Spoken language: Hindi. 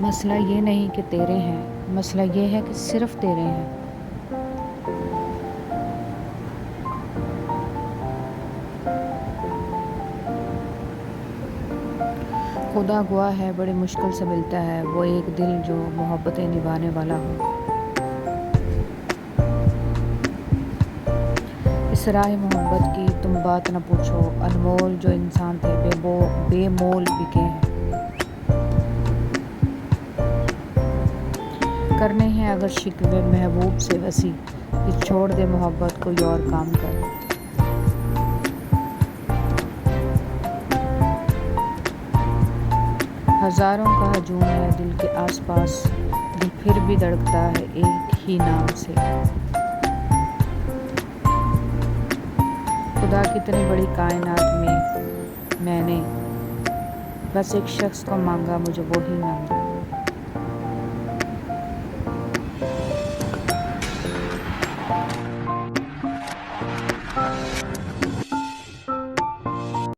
मसला ये नहीं कि तेरे हैं, मसला ये है कि सिर्फ तेरे हैं। खुदा गवाह है, बड़ी मुश्किल से मिलता है वो एक दिल जो मोहब्बतें निभाने वाला हो। इस राह मोहब्बत की तुम बात न पूछो, अनमोल जो इंसान थे बेमोल बिके हैं। करने हैं अगर शिकवे महबूब से वसी, फिर छोड़ दे मोहब्बत कोई और काम कर। हजारों का हजूम है दिल के आसपास, दिल फिर भी धड़कता है एक ही नाम से। खुदा कितनी बड़ी कायनात में मैंने बस एक शख्स को मांगा, मुझे वो ही ना मिला।